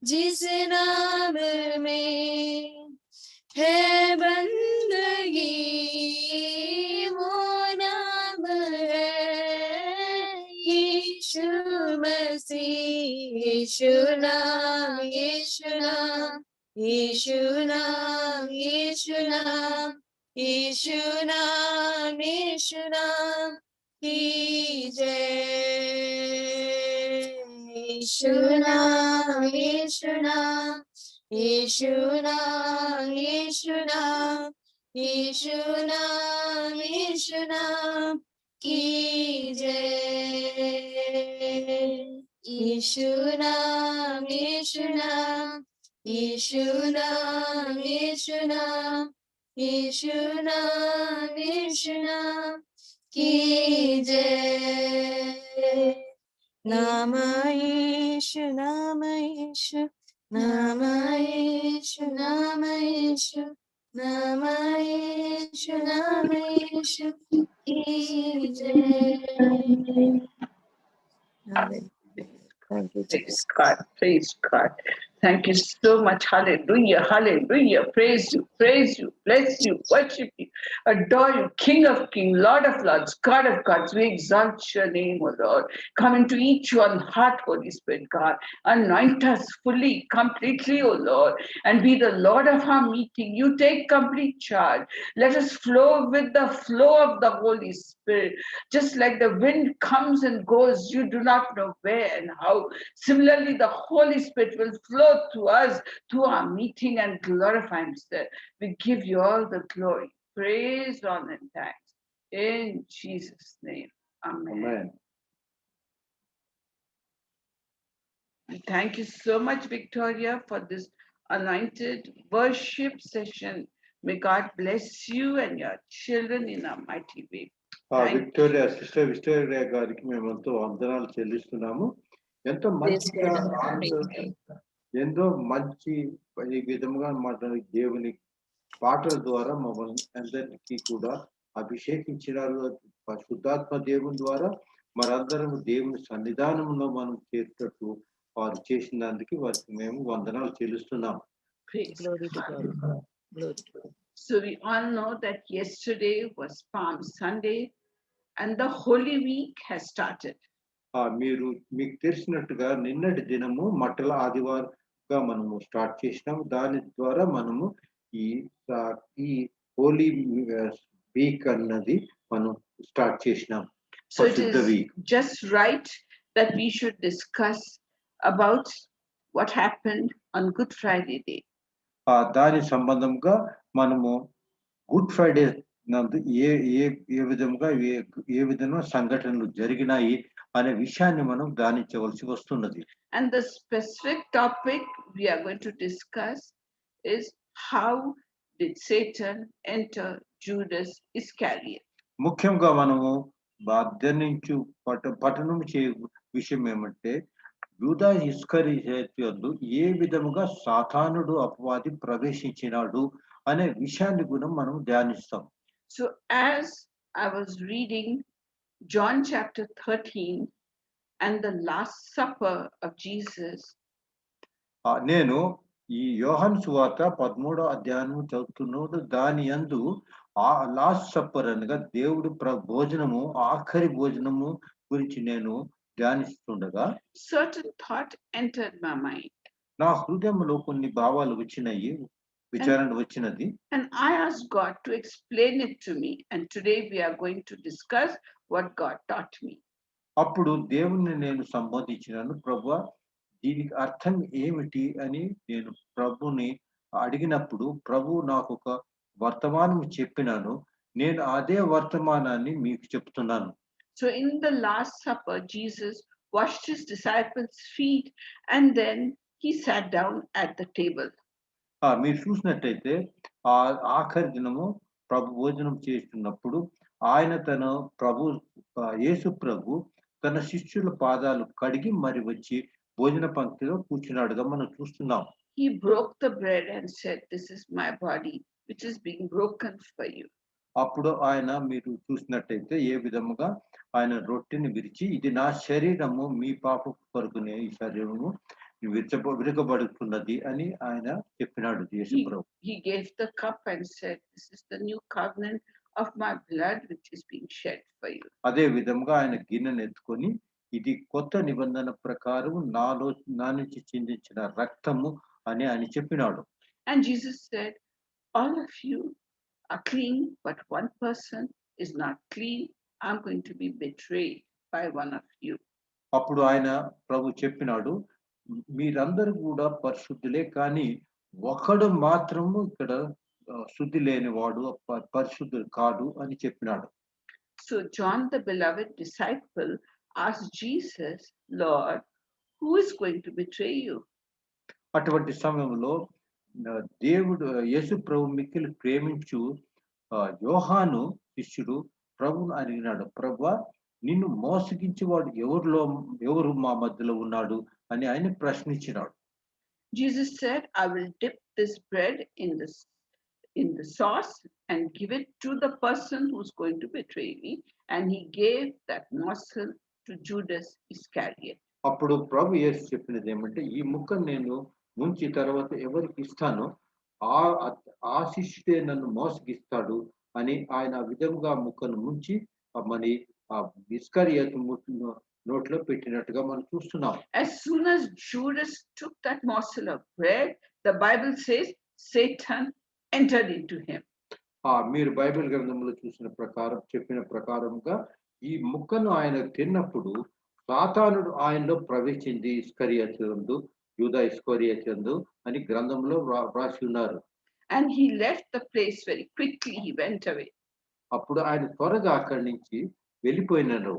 जिस नाम में है बंदगी, वो नाम है यीशु मसीह। यीशु नाम, यीशु नाम, यीशु नाम, यीशु नाम, यीशु नाम, यीशु नाम की जय। यीशु नाम, यीशु नाम, यीशु नाम, यीशु नाम, यीशु नाम, यीशु नाम की जय। यीशु नाम, यीशु नाम, यीशु नाम, यीशु नाम, यीशु नाम, यीशु नाम की जय। नाम यीशु, नाम यीशु, नाम यीशु, नाम यीशु, नाम यीशु, नाम यीशु की जय। Thank you, Praise Jesus. God, praise God. Thank you so much. Hallelujah, hallelujah. Praise you, bless you, worship you, adore you, King of kings, Lord of lords, God of gods. We exalt your name, O Lord. Come into each one heart, Holy Spirit, God. Anoint us fully, completely, O Lord, and be the Lord of our meeting. You take complete charge. Let us flow with the flow of the Holy Spirit. Just like the wind comes and goes, you do not know where and how. Similarly, the Holy Spirit will flow to us, to our meeting, and glorify Himself. We give you all the glory, praise, honor, and thanks. In Jesus' name, amen. Amen. Thank you so much, Victoria, for this anointed worship session. May God bless you and your children in a mighty way. Victoria sister Victoria గారికి మేమంతా వందనాలు చెల్లిస్తున్నాము. ఎంతో మంచిగా ఎంతో మంచి ఈ విధముగా మాట్లాడే దేవుని పాటల ద్వారా మమ్మల్ని అందరికీ కూడా అభిషేకించినారు. శుద్ధాత్మ దేవుని ద్వారా మనందరం దేవుని సన్నిధానంలో మనం చేసేటట్టు వారు చేసినందుకు వారికి మేము వందనాలు చెల్లిస్తున్నాం. Glory to God. Glory to God. So we all know that yesterday was Palm Sunday and the Holy Week has started. మీకు తెలిసినట్టుగా నిన్నటి దినము మట్టల ఆదివారంగా మనము స్టార్ట్ చేసినాము. దాని ద్వారా మనము ఈ హోలీ వీక్ అన్నది మనం స్టార్ట్ చేసినాం. So it is just right that we should discuss about what happened on Good Friday day. దాని సంబంధంగా మనము గుడ్ ఫ్రైడే నందు ఏ విధంగా సంఘటనలు జరిగినాయి అనే విషయాన్ని మనం ధ్యానించవలసి వస్తున్నది. And the specific topic we are going to discuss is how did Satan enter Judas Iscariot. ముఖ్యంగా మనము పఠనం చే విషయం ఏమంటే యూదా ఇస్కరియోతు యందు ఏ విధముగా సాతానుడు అపవాది ప్రవేశించినాడు అనే విషయాన్ని కూడా మనం ధ్యానిస్తాం. So as I was reading John chapter 13 and the Last Supper of Jesus, నేను ఈ యోహాను సువార్త 13వ అధ్యాయము చదువుతున్నప్పుడు దాని యందు ఆ లాస్ట్ సప్పర్ అనగా దేవుడు భోజనము ఆఖరి భోజనము గురించి నేను ధ్యానిస్తుండగా certain thought entered my mind. నా హృదయంలో కొన్ని భావాలు వచ్చినాయి, విచారణ వచ్చినది. And I asked God to explain it to me, and today we are going to discuss what God taught me. అప్పుడు దేవుణ్ణి నేను సంబోధించినాను, ప్రభువా దీనికి అర్థం ఏమిటి అని నేను ప్రభుని అడిగినప్పుడు ప్రభు నాకు ఒక వర్తమానం చెప్పినాను. నేను అదే వర్తమానాన్ని మీకు చెప్తున్నాను. So in the Last Supper, Jesus washed his disciples' feet and then he sat down at the table. మీరు చూసినట్టయితే ఆ ఆఖరి దినము ప్రభు భోజనం చేస్తున్నప్పుడు ఆయన యేసు ప్రభు తన శిష్యుల పాదాలు కడిగి మరి వచ్చి భోజన పంక్తిలో కూర్చున్నాడుగా మనం చూస్తున్నాం. He broke the bread and said, "This is my body, which is being broken for you." అప్పుడు ఆయన మీరు చూసినట్టయితే ఏ విధముగా ఆయన రొట్టెని విరిచి ఇది నా శరీరము మీ పాప కొరకునే ఈ శరీరము విరగబడుతున్నది అని ఆయన చెప్పినాడు యేసు ప్రభు. He gave the cup and said, "This is the new covenant of my blood which is being shed for you." అదే విధంగా ఆయన గిన్నెను ఎత్తుకొని ఇది కొత్త నిబంధన ప్రకారం నా నుంచి చిందించిన రక్తము అని ఆయన చెప్పినాడు. And Jesus said, "All of you are clean, but one person is not clean. I'm going to be betrayed by one of you." అప్పుడు ఆయన ప్రభు చెప్పినాడు, మీరందరూ కూడా పరిశుద్ధులే, కానీ ఒకడు మాత్రము ఇక్కడ శుద్ధి లేనివాడు, పరిశుద్ధుడు కాడు అని చెప్పినాడు. So John, the beloved disciple, asked Jesus, "Lord, who is going to betray you?" అటువంటి సమయంలో దేవుడు యేసు ప్రభు మిక్కిలి ప్రేమించు యోహాను శిష్యుడు ప్రభువును అడిగినాడు, ప్రభువా, నిన్ను మోసగించేవాడు ఎవరు మా మధ్యలో ఉన్నాడు అని ఆయన ప్రశ్నించినాడు. Jesus said, "I will dip this bread in the sauce and give it to the person who's going to betray me." And he gave that morsel to Judas Iscariot. అప్పుడు ప్రభు యేసు చెప్పినది ఏమంటే, ఈ ముక్క నేను ముంచి తర్వాత ఎవరికి ఇస్తానో ఆ శిష్యుడే నన్ను మోసగిస్తాడు అని ఆయన ఆ విధంగా ముక్కను ముంచి మరి ఆ ఇస్కరియోతు నోట్లో పెట్టినట్టుగా మనం చూస్తున్నాం. As soon as Judas took that morsel of bread, the Bible says Satan entered into him. మీరు బైబిల్ గ్రంథంలో చూసిన ప్రకారం చెప్పిన ప్రకారంగా ఈ ముక్కను ఆయన తిన్నప్పుడు సాతానుడు ఆయనలో ప్రవేశించి ఇస్కరియోతు యూదా ఇస్కరియోతు అని గ్రంథంలో రాసి ఉన్నారు. And he left the place very quickly. He went away. అప్పుడు ఆయన త్వరగా అక్కడి నుంచి వెళ్ళిపోయినారు.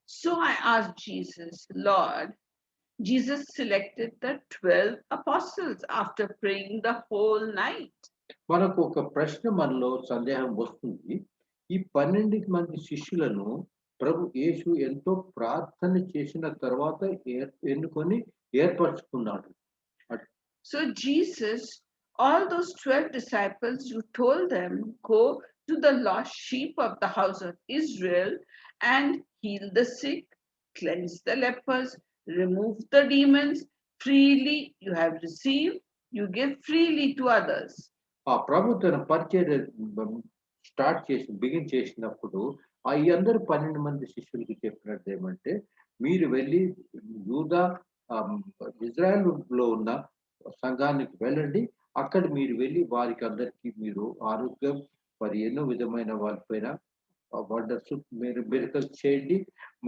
So I asked Jesus, "Lord," Jesus selected the 12 apostles after praying the whole night. మనకు ఒక ప్రశ్న మనలో సందేహం వస్తుంది. ఈ 12 మంది శిష్యులను ప్రభు యేసు ఎంతో ప్రార్థన చేసిన తర్వాత ఎన్నుకొని ఏర్పరచుకున్నాడు. So Jesus, all those 12 disciples, you told them, "Go to the lost sheep of the house of Israel and heal the sick, cleanse the lepers, remove the demons. Freely you have received, you give freely to others." ఆ ప్రభు తన పరిచర్య begin చేసినప్పుడు ఈ అందరు 12 మంది శిష్యులకి చెప్పినట్టు ఏమంటే, మీరు వెళ్ళి యూదా ఇజ్రాయెల్ లో ఉన్న సంఘానికి వెళ్ళండి, అక్కడ మీరు వెళ్ళి వారికి అందరికీ మీరు ఆరోగ్యం మరి ఎన్నో విధమైన వాళ్ళపైన వండర్స్ మీరు మిరకల్స్ చేయండి,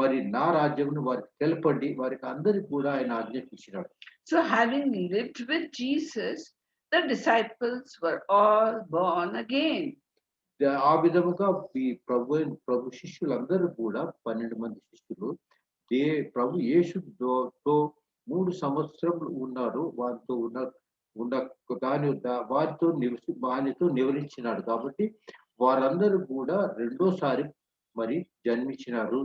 మరి నా రాజ్యంను వారికి తెలపండి, వారికి అందరికి కూడా ఆయన ఆజ్ఞాపించినాడు. So having lived with Jesus, the disciples were all born again. ఆ విధముగా ఈ ప్రభు శిష్యులందరూ కూడా 12 మంది శిష్యులు ప్రభు యేసుతో 3 సంవత్సరములు ఉన్నారు, వారితో వారితో నివరించినాడు. కాబట్టి వారందరూ కూడా రెండోసారి మరి జన్మించినారు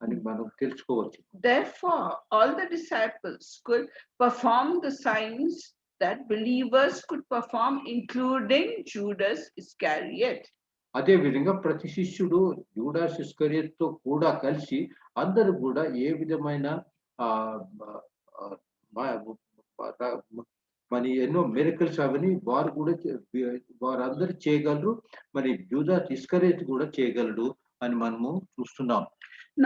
అని మనం తెలుసుకోవచ్చు. Therefore, all the disciples could perform the signs that believers could perform, including Judas Iscariot. అదే విధంగా ప్రతి శిష్యుడు యూదాస్ ఇస్కరియోతుతో కూడా కలిసి అందరూ కూడా ఏ విధమైన మరి ఎన్నో మిరకల్స్ అవని వారందరూ చేయగలరు, మరి యూదాస్ ఇస్కరియోతు కూడా చేయగలడు అని మనము చూస్తున్నాం.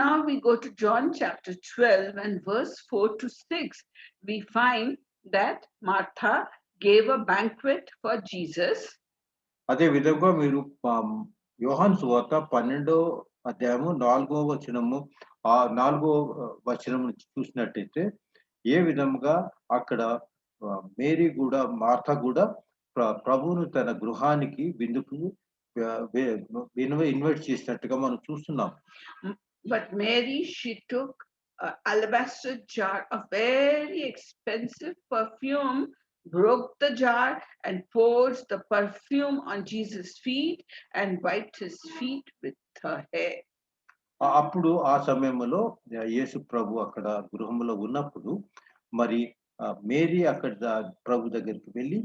Now we go to John chapter 12 and verse 4 to 6. We find that Martha gave a banquet for Jesus. అదే విధంగా మీరు యోహాను సువార్త 12వ అధ్యాయము 4వ వచనము 4వ వచనం నుంచి చూసినట్టయితే ఏ విధంగా అక్కడ మేరీ కూడా మార్తా కూడా ప్రభువును తన గృహానికి విందుకు ఇన్వైట్ చేసినట్టుగా మనం చూస్తున్నాం. But Mary, she took an alabaster jar of very expensive perfume, broke the jar and poured the perfume on Jesus' feet and wiped his feet with her hair. అప్పుడు ఆ సమయంలో యేసు ప్రభు అక్కడ గృహంలో ఉన్నప్పుడు మరి మేరీ అక్కడ ప్రభు దగ్గరికి వెళ్ళి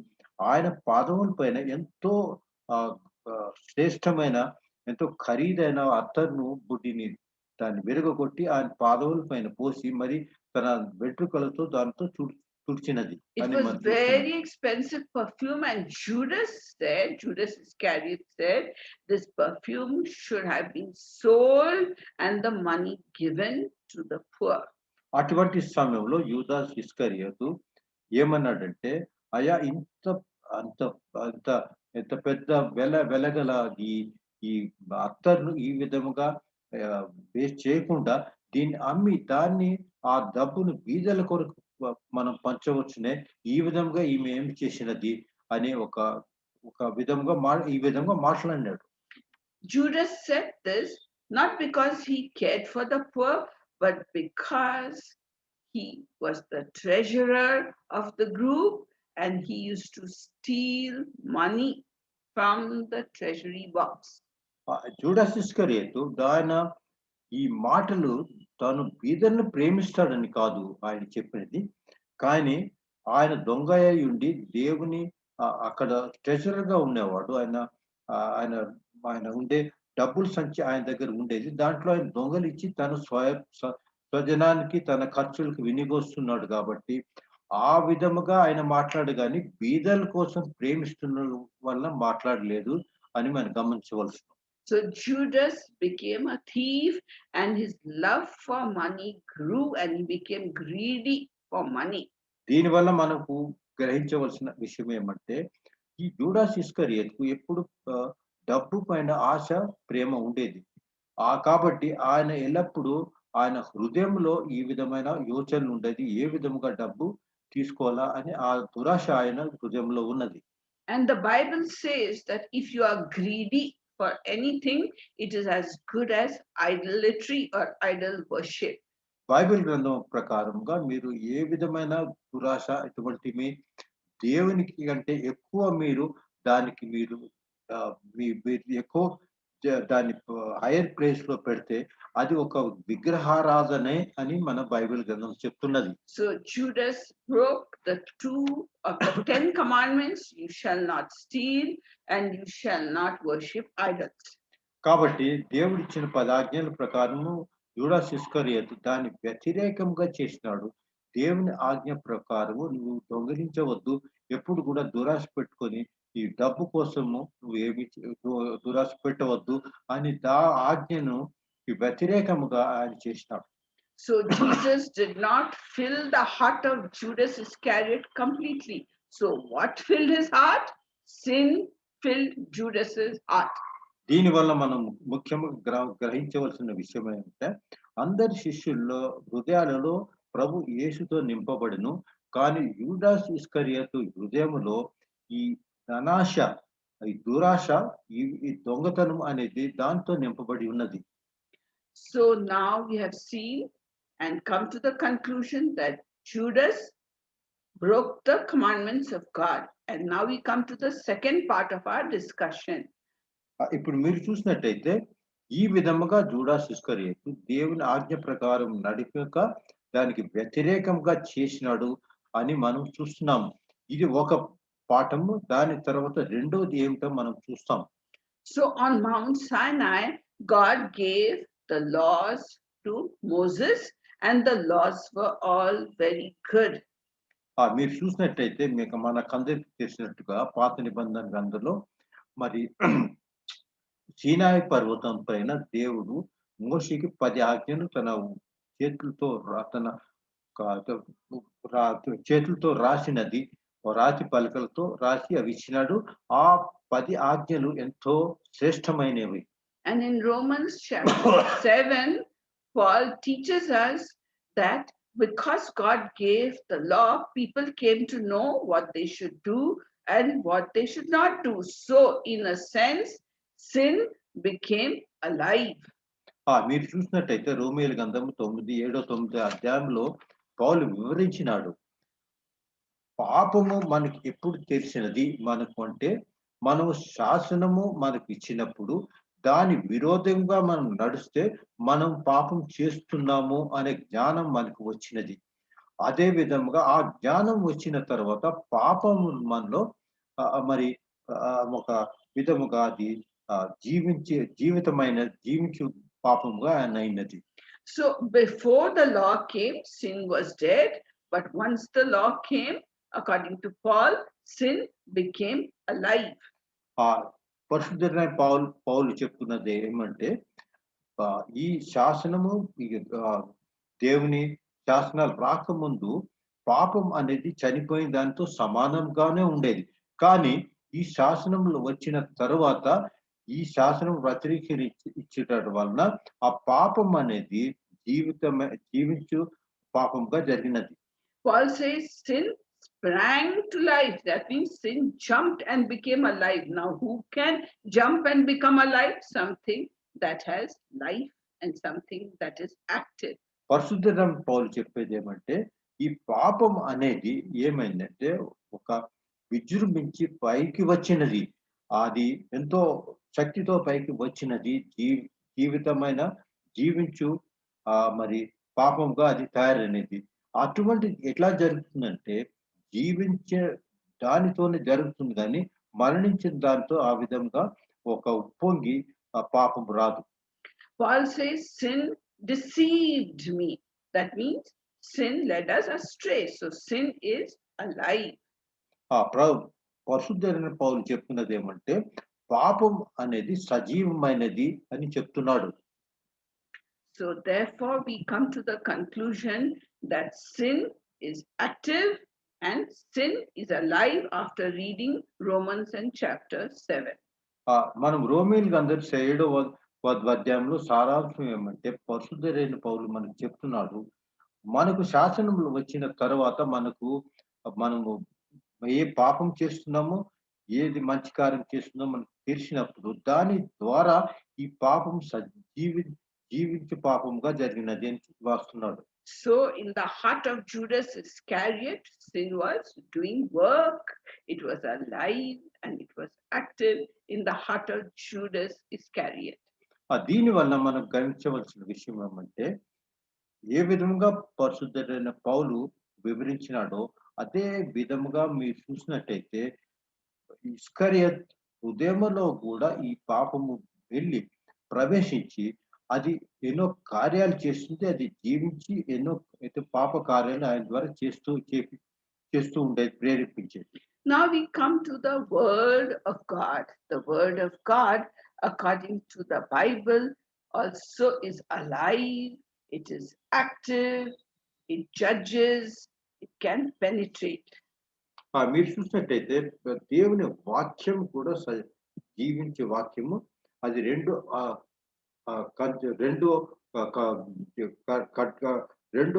ఆయన పాదముల పైన ఎంతో శ్రేష్టమైన ఎంతో ఖరీదైన అత్తరును బుడ్డిని దాన్ని విరగగొట్టి ఆయన పాదముల పైన పోసి మరి తన వెంట్రుకలతో దాంతో తుడిచినది It అని was మనం చూస్తున్నాం. very expensive perfume, and Judas Iscariot said, this perfume should have been sold and the money given to the poor. అటువంటి సమయంలో యూదాస్ ఇస్కరియోతు ఏమన్నాడంటే, అయ్యా ఇంత అంత అంత ఎంత పెద్ద వెలగల ఈ ఈ అత్తరును ఈ విధముగా వేస్ట్ చేయకుండా దీన్ని అమ్మి దాన్ని ఆ డబ్బును బీదల కొరకు మనం పంచవచ్చునే, ఈ విధంగా ఈమె ఏమి చేసినది అనే ఒక విధంగా ఈ విధంగా మాట్లాడినాడు. Judas said this not because he cared for the poor, but because he was the treasurer of the group and he used to steal money from the treasury box. Judas Iscariot ఆయన ఈ మాటలు తాను బీదలను ప్రేమిస్తాడని కాదు ఆయన చెప్పినది, కానీ ఆయన దొంగ అయి ఉండి దేవుని అక్కడ ట్రెజరర్ గా ఉండేవాడు. ఆయన ఆయన ఆయన ఉండే డబ్బుల సంచి ఆయన దగ్గర ఉండేది. దాంట్లో ఆయన దొంగలు ఇచ్చి తను స్వజనానికి తన ఖర్చులకు వినియోగిస్తున్నాడు కాబట్టి ఆ విధముగా ఆయన మాట్లాడు కానీ బీదల కోసం ప్రేమిస్తున్న వల్ల మాట్లాడలేదు అని మనం గమనించవలసిన. So Judas became a thief and his love for money grew and he became greedy for money. దీనివల్ల మనకు గ్రహించవలసిన విషయం ఏమంటే, ఈ జూడాస్ ఇస్కరియోతుకు ఎప్పుడు డబ్బు పైన ఆశ ప్రేమ ఉండేది. కాబట్టి ఆయన ఎల్లప్పుడూ ఆయన హృదయంలో ఈ విధమైన యోచనలు ఉండేది, ఏ విధముగా డబ్బు తీసుకోవాలా అని ఆ దురాశ ఆయన హృదయంలో ఉన్నది. And the Bible says that if you are greedy for anything, it is as good as idolatry or idol worship. Bible గ్రంథం ప్రకారంగా మీరు ఏ విధమైన దురాశ ఎటువంటి దేవునికి కంటే ఎక్కువ మీరు దానికి మీరు ఎక్కువ దాన్ని హైయర్ ప్లేస్ లో పెడితే అది ఒక విగ్రహారాధనే అని మన బైబిల్ గ్రంథం చెప్తున్నది. So Judas broke the 2 of the 10 commandments, you shall not steal and you shall not worship idols. కాబట్టి దేవుడు ఇచ్చిన 10 ఆజ్ఞల ప్రకారము యూదాస్ ఇస్కరియోతు దాన్ని వ్యతిరేకంగా చేసినాడు. దేవుని ఆజ్ఞ ప్రకారము నువ్వు దొంగిలించవద్దు, ఎప్పుడు కూడా దురాశ పెట్టుకొని ఈ డబ్బు కోసము నువ్వు ఏమి దురాశ పెట్టవద్దు అని ఆజ్ఞను వ్యతిరేకముగా ఆయన చేసినాడు. So Jesus did not fill the heart of Judas Iscariot completely. So what filled his heart? Sin filled Judas's heart. దీనివల్ల మనం ముఖ్యంగా గ్రహించవలసిన విషయం ఏంటంటే, అందరి శిష్యుల్లో హృదయాలలో ప్రభు యేసుతో నింపబడును, కానీ యూదాస్ ఇస్కరియోతు హృదయములో ఈ ధనాశ, ఈ దురాశ, ఈ దొంగతనం అనేది దాంతో నింపబడి ఉన్నది. So now we have seen and come to the conclusion that Judas broke the commandments of God. And now we come to the second part of our discussion. ఇప్పుడు మీరు చూసినట్టయితే ఈ విధముగా జూడాస్ ఇస్కరియోతు దేవుని ఆజ్ఞ ప్రకారం నడిపక దానికి వ్యతిరేకంగా చేసినాడు అని మనం చూస్తున్నాం. ఇది ఒక పాఠము. దాని తర్వాత రెండోది ఏమిటో మనం చూస్తాం. So on Mount Sinai, God gave the laws to Moses and the laws were all very good. మీరు చూసినట్టయితే మీకు మనకందరికి తెలిసినట్టుగా పాత నిబంధన గ్రంథంలో మరి సీనాయి పర్వతం పైన దేవుడు మోషేకి 10 ఆజ్ఞలు తన చేతులతో రాసినది, రాతి పలకలతో రాసి అవి ఇచ్చినాడు. ఆ 10 ఆజ్ఞలు ఎంతో శ్రేష్టమైనవి. And in Romans chapter 7, Paul teaches us that because God gave the law, people came to know what they should do and what they should not do. So in a sense, sin became alive. మీరు చూసినట్టయితే రోమీయుల గ్రంథం 7-9 అధ్యాయంలో పౌలు వివరించినాడు, పాపము మనకి ఎప్పుడు తెలిసినది మనకు అంటే మనము శాసనము మనకు ఇచ్చినప్పుడు దాని విరోధంగా మనం నడిస్తే మనం పాపం చేస్తున్నాము అనే జ్ఞానం మనకు వచ్చినది. అదే విధముగా ఆ జ్ఞానం వచ్చిన తర్వాత పాపము మనలో మరి ఒక విధముగా అది జీవించు పాపముగా ఆయన అయినది. So before the law came, sin was dead, but once the law came, according to Paul, sin became alive. ఆ పరిశుద్ధుడైన పౌలు చెప్తున్నది ఏమంటే ఈ శాసనము దేవుని శాసనాలు రాకముందు పాపం అనేది చనిపోయిన దానితో సమానంగానే ఉండేది. కానీ ఈ శాసనములు వచ్చిన తరువాత ఈ శాసనం ఇచ్చేటట్టు వలన ఆ పాపం అనేది జీవించు పాపంగా జరిగినది. Paul says sin sprang to life. That means sin jumped and became alive. Now, who can jump and become alive? Something that has life and something that is active. పరిశుద్ధుడైన పౌలు చెప్పేది ఏమంటే ఈ పాపం అనేది ఏమైందంటే ఒక విజృంభించి పైకి వచ్చినది. అది ఎంతో శక్తితో పైకి వచ్చినది. జీవితమైన జీవించు మరి పాపంగా అది తయారైనది. అటువంటిది ఎట్లా జరుగుతుందంటే జీవించే దానితోనే జరుగుతుంది కానీ మరణించిన దానితో ఆ విధంగా ఒక ఉప్పొంగి పాపం రాదు. Paul says sin deceived me. That means sin led us astray. So sin is alive. పరిశుద్ధుడైన పౌలు చెప్తున్నది ఏమంటే పాపం అనేది సజీవమైనది అని చెప్తున్నాడు. So therefore we come to the conclusion that sin is active and sin is alive after reading Romans and chapter 7. మనం రోమీయులకు అందరూ 7వ అధ్యాయంలో సారాంశం ఏమంటే పరిశుద్ధుడైన పౌలు మనకు చెప్తున్నాడు మనకు శాసనములు వచ్చిన తర్వాత మనము ఏ పాపం చేస్తున్నామో ఏది మంచి కార్యం చేస్తున్నామో మనకు తెలిసినప్పుడు దాని ద్వారా ఈ పాపం జీవించే పాపంగా జరిగినది అని వాస్తున్నాడు. So in the heart of Judas Iscariot, sin was doing work. It was alive and it was active in the heart of Judas Iscariot. దీని వల్ల మనం గమనించవలసిన విషయం ఏమంటే ఏ విధంగా పరిశుద్ధుడైన పౌలు వివరించినాడో అదే విధముగా మీరు చూసినట్టయితే ఇస్కరియత్ హృదయంలో కూడా ఈ పాపము వెళ్ళి ప్రవేశించి అది ఎన్నో కార్యాలు చేస్తుంది. అది జీవించి ఎన్నో పాప కార్యాలు ఆయన ద్వారా చేస్తూ ఉండేది, ప్రేరేపించేది. Now we come to the word of God. The word of God, according to the Bible, also is alive, it is active, it judges, it can penetrate. మీరు చూసినట్టయితే దేవుని వాక్యం కూడా జీవించే వాక్యము. అది రెండు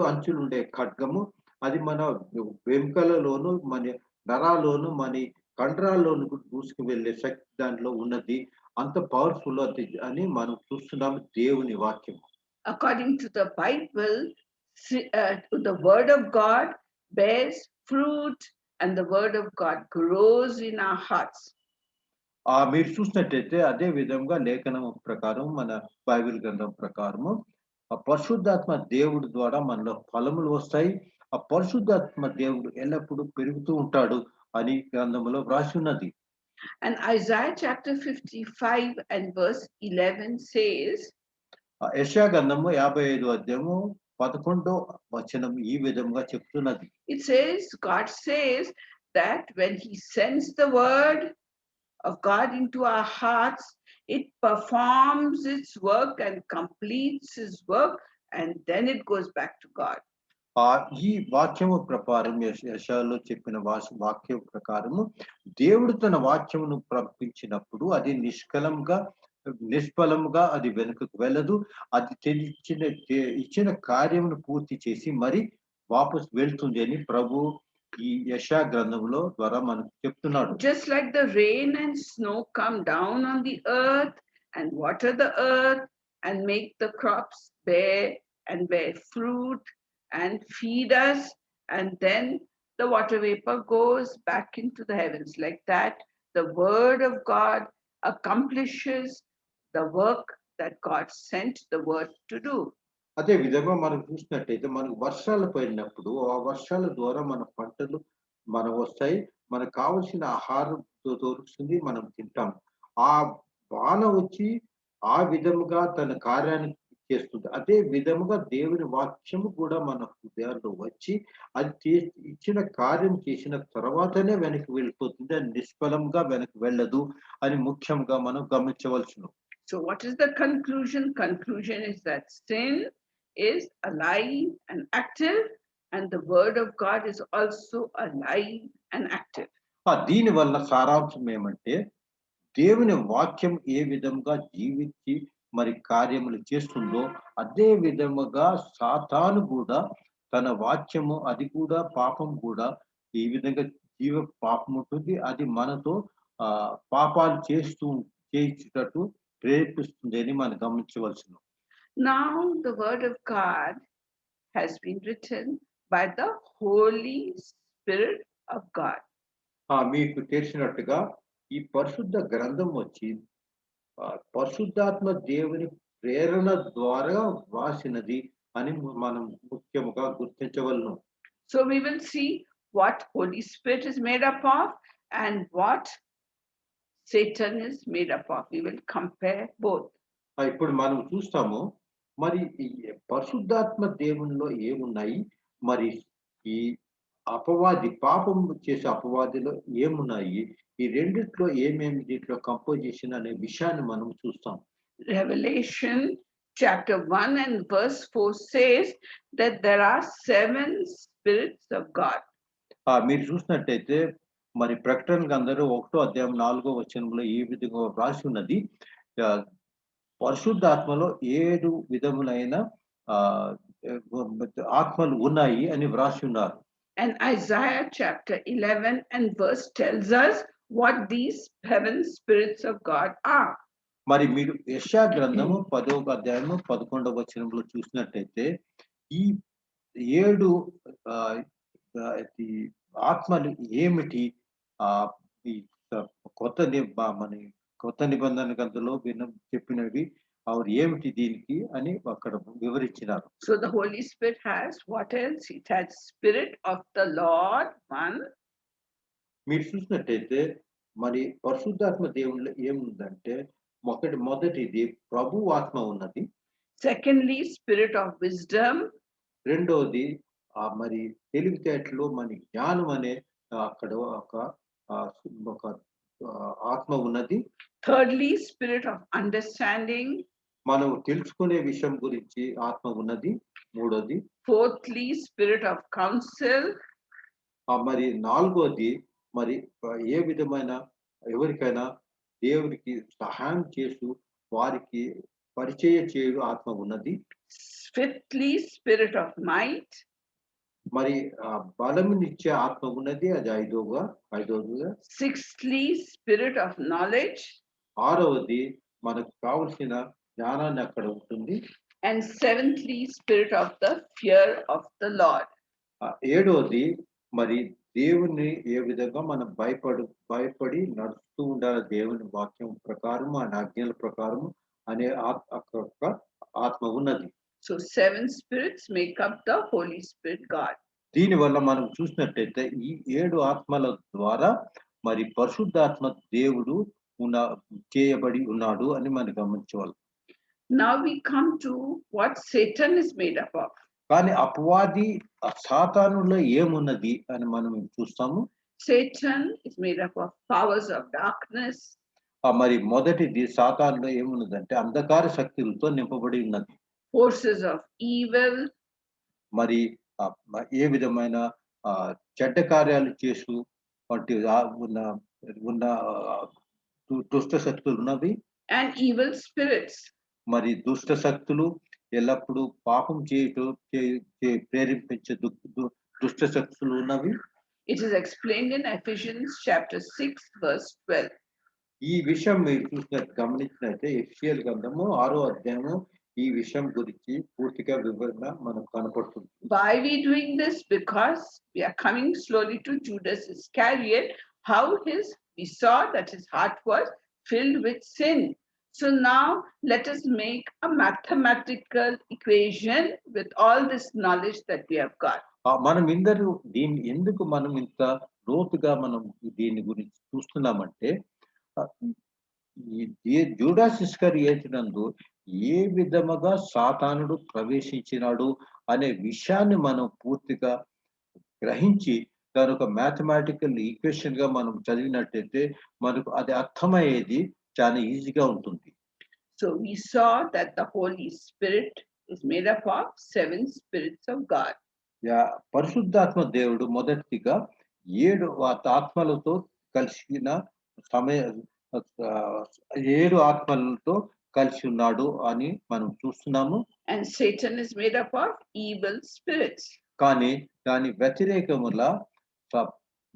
అంచులు ఉండే ఖడ్గము. అది మన వెంకలలోను మన నరాల్లోను మన కండరాల్లోను దూసుకు వెళ్ళే శక్తి దాంట్లో ఉన్నది. అంత పవర్ఫుల్ అని మనం చూస్తున్నాము దేవుని వాక్యం. According to the Bible, the word of God bears fruit and the word of God grows in our hearts. మీరు చూసినట్టయితే అదే విధంగా లేఖనం ప్రకారం మన బైబిల్ గ్రంథం ప్రకారము ఆ పరిశుద్ధాత్మ దేవుడి ద్వారా మనలో ఫలములు వస్తాయి. ఆ పరిశుద్ధాత్మ దేవుడు ఎల్లప్పుడూ పెరుగుతూ ఉంటాడు అని గ్రంథంలో వ్రాసి ఉన్నది. And Isaiah chapter 55 and verse 11 says, యెషయా గ్రంథము 55వ అధ్యాయము 11వ వచనం ఈ విధంగా చెప్తున్నది. It says, God says that when he sends the word of God into our hearts, it performs its work and completes his work, and then it goes back to God. ఈ వాక్యము ప్రకారం యెషయాలో చెప్పిన వాక్యం ప్రకారము దేవుడు తన వాక్యమును పంపించినప్పుడు అది నిష్ఫలంగా అది వెనుకకు వెళ్ళదు. అది ఇచ్చిన కార్యమును పూర్తి చేసి మరి వాపస్ వెళ్తుంది అని ప్రభు ఈ యెషయా గ్రంథంలో ద్వారా మనకు చెప్తున్నాడు. Just like the rain and snow come down on the earth and water the earth and make the crops bear fruit and feed us, and then the water vapor goes back into the heavens. Like that, the word of God accomplishes the work that God sent the word to do. అదే విధంగా మనం చూసినట్టయితే మనకు వర్షాలు పడినప్పుడు ఆ వర్షాల ద్వారా మన పంటలు వస్తాయి. మనకు కావలసిన ఆహారం దొరుకుతుంది, మనం తింటాం. ఆ వాన వచ్చి ఆ విధముగా తన కార్యాన్ని చేస్తుంది. అదే విధముగా దేవుని వాక్యము కూడా మన హృదయాల్లో వచ్చి అది ఇచ్చిన కార్యం చేసిన తర్వాతనే వెనక్కి వెళ్ళిపోతుంది. అది నిష్ఫలంగా వెనక్కి వెళ్ళదు అని ముఖ్యంగా మనం గమనించవలసిన. So what is the conclusion? Conclusion is that sin is alive and active, and the word of God is also alive and active. దీని వల్ల సారాంశం ఏమంటే దేవుని వాక్యం ఏ విధంగా జీవించి మరి కార్యములు చేస్తుందో అదే విధముగా సాతాను కూడా తన వాక్యము అది కూడా పాపం కూడా ఈ విధంగా పాపం ఉంటుంది. అది మనతో పాపాలు చేయించేటట్టు ప్రేరేపిస్తుంది అని మనం గమనించవలసిన. Now the word of God has been written by the Holy Spirit of God. మీకు తెలిసినట్టుగా ఈ పరిశుద్ధ గ్రంథం వచ్చి పరిశుద్ధాత్మ దేవుని ప్రేరణ ద్వారా వ్రాసినది అని మనం ముఖ్యంగా గుర్తించవలను. So we will see what Holy Spirit is made up of and what Satan is made up of. We will compare both. ఇప్పుడు మనం చూస్తాము మరి ఈ పరిశుద్ధాత్మ దేవునిలో ఏమున్నాయి, మరి ఈ అపవాది పాపం చేసే అపవాదిలో ఏమున్నాయి, ఈ రెండిట్లో ఏమేమి దీంట్లో కంపోజిషన్ అనే విషయాన్ని మనం చూస్తాం. Revelation chapter 1 and verse 4 says that there are 7 spirits of God. మీరు చూసినట్టయితే మరి ప్రకటన గ్రంథంలో 1వ అధ్యాయం 4వ వచనంలో ఈ విధంగా రాసి ఉన్నది, పరిశుద్ధాత్మలో 7 విధములైన ఆత్మలు ఉన్నాయి అని వ్రాసి ఉన్నారు. And Isaiah chapter 11 and verse tells us what these 7 spirits of God are. మరి మీరు యెషయా గ్రంథము 10వ అధ్యాయము 11వ వచనంలో చూసినట్టయితే ఈ 7 ఆత్మలు ఏమిటి, ఈ కొత్త నిబంధన గ్రంథంలో చెప్పినవి అవి ఏమిటి దీనికి అని అక్కడ వివరించినారు. So the Holy Spirit has what else? It has Spirit of the Lord, one. మీరు చూసినట్టయితే మరి పరిశుద్ధాత్మ దేవునిలో ఏముందంటే మొదటిది ప్రభు ఆత్మ ఉన్నది. Secondly, Spirit of wisdom. రెండోది మరి తెలివితేటలు మన జ్ఞానం అనే అక్కడ ఒక ఆత్మ ఉన్నది. Thirdly, Spirit of understanding. మనం తెలుసుకునే విషయం గురించి ఆత్మ ఉన్నది. మూడోది. Fourthly, Spirit of counsel. మరి నాలుగోది మరి ఏ విధమైన ఎవరికైనా దేవునికి సహాయం చేస్తూ వారికి పరిచయం చేయు ఆత్మ ఉన్నది. Fifthly, Spirit of might. మరి బలమునిచ్చే ఆత్మ ఉన్నది, అది ఐదోదిగా. Sixthly, Spirit of knowledge. ఆరవది మనకు కావలసిన జ్ఞానాన్ని అక్కడ ఉంటుంది. And seventhly, Spirit of the fear of the Lord. ఏడోది మరి దేవుని ఏ విధంగా మనం భయపడి నడుస్తూ ఉండాలి దేవుని వాక్యం ప్రకారం ఆయన ఆజ్ఞల ప్రకారం అనే ఆత్మ ఉన్నది. So 7 spirits make up the Holy Spirit God. దీని వల్ల మనం చూసినట్టయితే ఈ 7 ఆత్మల ద్వారా మరి పరిశుద్ధాత్మ దేవుడు చేయబడి ఉన్నాడు అని మనం గమనించాలి. Now we come to what Satan is made up of. కానీ అపవాది సాతానులో ఏమున్నది అని మనం చూస్తాము. Satan is made up of powers of darkness. మరి మొదటిది సాతానులో ఏమున్నదంటే అంధకార శక్తులతో నింపబడి ఉన్నది. Forces of evil. మరి ఏ విధమైన చెడ్డ కార్యాలు చేస్తూ వాటి ఉన్న దుష్ట శక్తులు ఉన్నవి. And evil spirits. మరి దుష్ట శక్తులు ఎల్లప్పుడూ పాపం ప్రేరేపించే దుష్ట శక్తులు ఉన్నవి. It is explained in Ephesians chapter 6 verse 12. ఈ విషయం మీరు గమనించినట్లయితే ఎఫెసీయుల గ్రంథము 6వ అధ్యాయము ఈ విషయం గురించి పూర్తిగా వివరణ మనకు కనపడుతుంది. Why we doing this? Because we are coming slowly to Judas Iscariot, how we saw that his heart was filled with sin. So now let us make a mathematical equation with all this knowledge that we have got. మనం ఎందుకు మనం ఇంత లోతుగా మనం దీని గురించి చూస్తున్నామంటే Judas ఇస్కరియోతు నందు ఏ విధముగా సాతానుడు ప్రవేశించినాడు అనే విషయాన్ని మనం పూర్తిగా గ్రహించి దాని ఒక మ్యాథమెటికల్ ఈక్వేషన్ గా మనం చదివినట్టయితే మనకు అది అర్థమయ్యేది చాలా ఈజీగా ఉంటుంది. So we saw that the Holy Spirit is made up of 7 spirits of God. పరిశుద్ధాత్మ దేవుడు మొదటిగా 7 ఆత్మలతో కలిసిన సమయ 7 ఆత్మలతో కలిసి ఉన్నాడు అని మనం చూస్తున్నాము. And Satan is made up of evil spirits. కానీ దాని వ్యతిరేకముల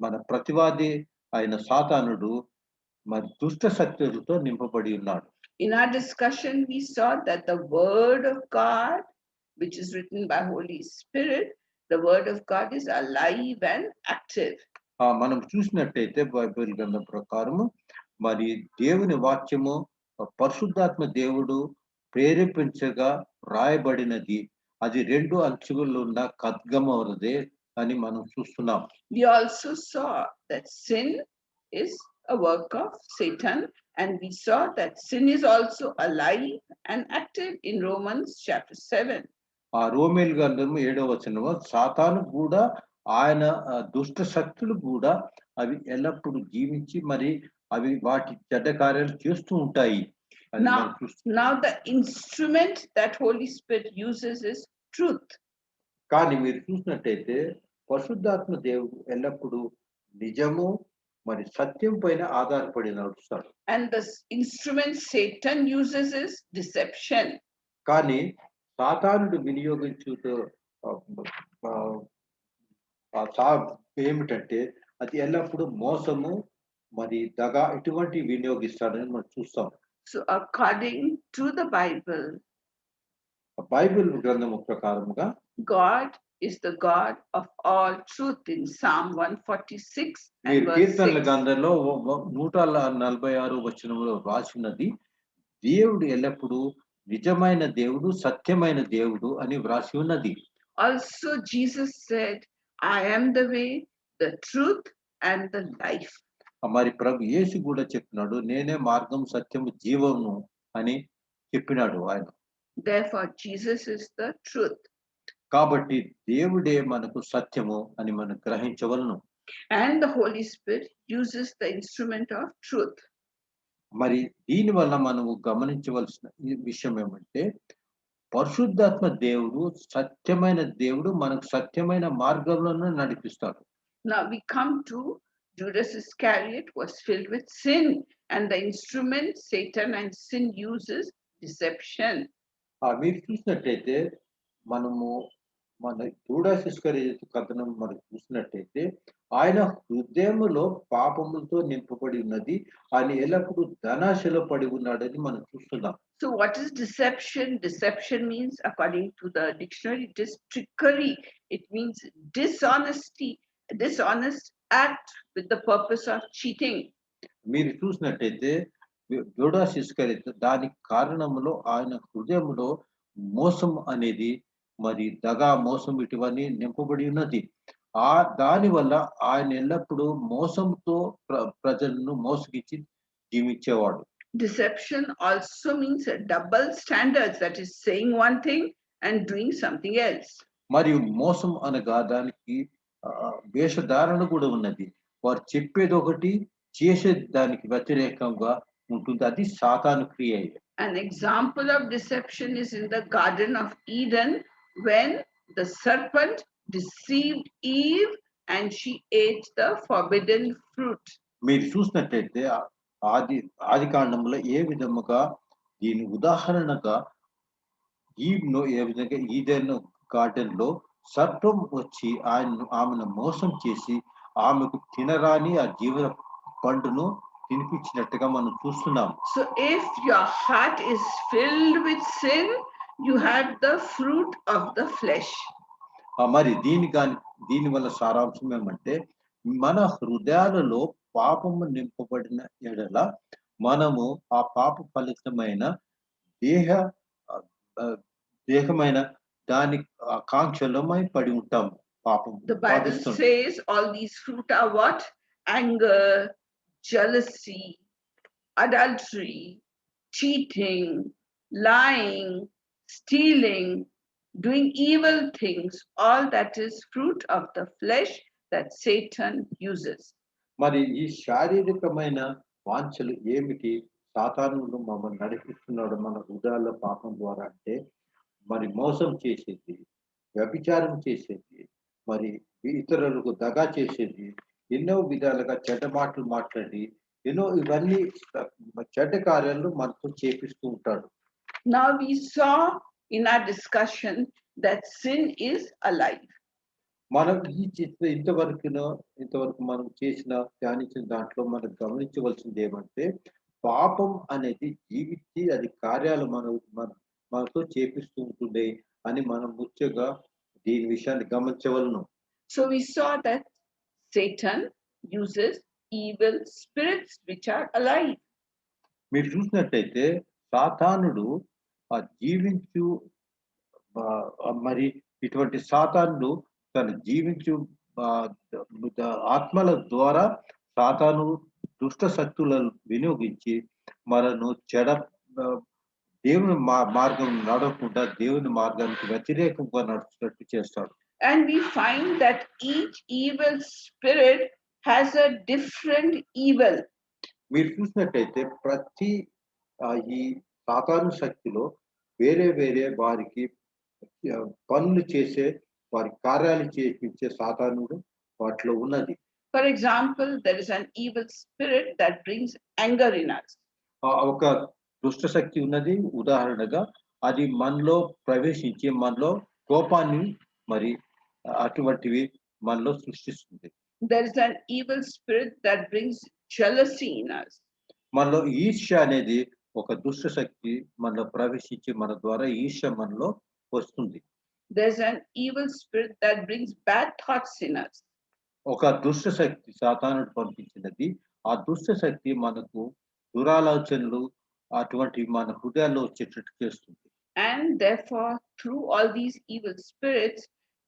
మన ప్రతివాది అయిన సాతానుడు మరి దుష్ట శక్తులతో నింపబడి ఉన్నాడు. In our discussion, we saw that the word of God, which is written by Holy Spirit, the word of God is alive and active. మనం చూసినట్టయితే బైబిల్ గ్రంథం ప్రకారము మరి దేవుని వాక్యము పరిశుద్ధాత్మ దేవుడు ప్రేరేపించగా రాయబడినది, అది 2 అంచులు ఉన్న ఖడ్గమవలె అని మనం చూస్తున్నాం. We also saw that sin is a work of Satan, and we saw that sin is also alive and active in Romans chapter 7. రోమేలు గ్రంథం 7వ వచనము సాతాను కూడా ఆయన దుష్ట శక్తులు కూడా అవి ఎల్లప్పుడూ జీవించి మరి అవి వాటి చెడ్డ కార్యాలు చేస్తూ ఉంటాయి. Now the instrument that Holy Spirit uses is truth. కానీ మీరు చూసినట్టయితే పరిశుద్ధాత్మ దేవుడు ఎల్లప్పుడూ నిజము మరి సత్యం పైన ఆధారపడి నడుస్తాడు. And the instrument Satan uses is deception. కానీ సాతానుడు వినియోగించుతో ఏమిటంటే అది ఎల్లప్పుడూ మోసము మరి దగ ఇటువంటి వినియోగిస్తాడని మనం చూస్తాం. So according to the Bible గ్రంథము ప్రకారముగా God is the God of all truth in Psalm 146 and verse కీర్తనల 6. గ్రంథంలో 146 వచనంలో రాసినది దేవుడు ఎల్లప్పుడూ నిజమైన దేవుడు సత్యమైన దేవుడు అని వ్రాసి ఉన్నది. Also Jesus said, I am the way, the truth and the life. మరి ప్రభు యేసు కూడా చెప్పినాడు, నేనే మార్గం సత్యము జీవము అని చెప్పినాడు ఆయన. Therefore Jesus is the truth. కాబట్టి దేవుడే మనకు సత్యము అని మనం గ్రహించవలను. And the Holy Spirit uses the instrument of truth. మరి దీని వల్ల మనము గమనించవలసిన విషయం ఏమంటే పరిశుద్ధాత్మ దేవుడు సత్యమైన దేవుడు మనకు సత్యమైన మార్గంలోనే నడిపిస్తాడు. Now we come to Judas Iscariot was filled with sin, and the instrument Satan and sin uses deception. మీరు చూసినట్టయితే మనము మన యూదాసు ఇస్కరియోతు కథనం మనం చూసినట్టయితే ఆయన హృదయములో పాపములతో నింపబడి ఉన్నది, ఆయన ఎల్లప్పుడూ ధనాశలో పడి ఉన్నాడని మనం చూస్తున్నాం. So what is deception? Deception means, according to the dictionary, it is trickery. It means dishonesty, dishonest act with the purpose of cheating. మీరు చూసినట్టయితే యూదాసు ఇస్కరియోతు దానికి కారణములో ఆయన హృదయములో మోసం అనేది మరి దగా మోసం ఇటువన్నీ నింపబడి ఉన్నది. దాని వల్ల ఆయన ఎల్లప్పుడూ మోసంతో ప్రజలను మోసగించి జీవించేవాడు. Deception also means a double standards, that is saying one thing and doing something else. మరియు మోసం అనగా దానికి వేషధారణ కూడా ఉన్నది. వారు చెప్పేది ఒకటి చేసే దానికి వ్యతిరేకంగా ఉంటుంది. అది సాతాను క్రియ. An example of deception is in the Garden of Eden, when the serpent deceived Eve and she ate the forbidden fruit. మీరు చూసినట్లయితే ఆది కాండంలో ఏ విధముగా దీని ఉదాహరణగా ఈవ్ను ఏ విధంగా ఈడెన్ గార్డెన్ లో సర్పం వచ్చి ఆమెను మోసం చేసి ఆమెకు తినరాని ఆ జీవన పండును తినిపించినట్టుగా మనం చూస్తున్నాం. So if your heart is filled with sin, you have the fruit of the flesh. మరి దీని వల్ల సారాంశం ఏమంటే మన హృదయాలలో పాపము నింపబడిన ఎడల మనము ఆ పాప ఫలితమైన దేహమైన దాని ఆకాంక్షలో పడి ఉంటాము. పాపం. The Bible says all these fruit are what? Anger, jealousy, adultery, cheating, lying, stealing, doing evil things, all that is fruit of the flesh that Satan uses. మరి ఈ శారీరకమైన వాంఛలు ఏమిటి? సాతానుడు మమ్మల్ని నడిపిస్తున్నాడు మన హృదయాల్లో పాపం ద్వారా అంటే, మరి మోసం చేసేది, వ్యభిచారం చేసేది, మరి ఇతరులకు దగా చేసేది, ఎన్నో విధాలుగా చెడ్డ మాటలు మాట్లాడి ఎన్నో ఇవన్నీ చెడ్డ కార్యాలను మనతో చేపిస్తూ ఉంటాడు. Now we saw in our discussion that sin is alive. మనం ఈ ఇంతవరకు మనం ధ్యానించిన దాంట్లో మనం గమనించవలసింది ఏమంటే, పాపం అనేది జీవించి అది కార్యాలు మనతో చేపిస్తూ ఉంటుంది అని మనం ముఖ్యంగా దీని విషయాన్ని గమనించవలను. So we saw that Satan uses evil spirits which are alive. మీరు చూసినట్టయితే సాతానుడు జీవించు మరి ఇటువంటి సాతానుడు తను జీవించు ఆత్మల ద్వారా సాతాను దుష్ట శక్తులను వినియోగించి మనను దేవుని మార్గం నడవకుండా దేవుని మార్గానికి వ్యతిరేకంగా నడుచున్నట్టు చేస్తాడు. And we find that each evil spirit has a different evil. మీరు చూసినట్టయితే ప్రతి ఈ సాతాను శక్తిలో వేరే వేరే వారికి పనులు చేసే వారి కార్యాలు చేయించే సాతానుడు వాటిలో ఉన్నది. For example, there is an evil spirit that brings anger in us. ఒక దుష్ట శక్తి ఉన్నది, ఉదాహరణగా అది మనలో ప్రవేశించి మనలో కోపాన్ని మరి అటువంటివి మనలో సృష్టిస్తుంది. There is an evil spirit that brings jealousy in us. మనలో ఈర్ష్య అనేది ఒక దుష్ట శక్తి మనలో ప్రవేశించి మన ద్వారా ఈర్ష్య మనలో వస్తుంది. There's an evil spirit that brings bad thoughts in us. ఒక దుష్ట శక్తి సాతానుడు పంపించినది. ఆ దుష్ట శక్తి మనకు దురాలోచనలు అటువంటి మన హృదయాల్లో వచ్చేటట్టు చేస్తుంది. And therefore, through all these evil spirits,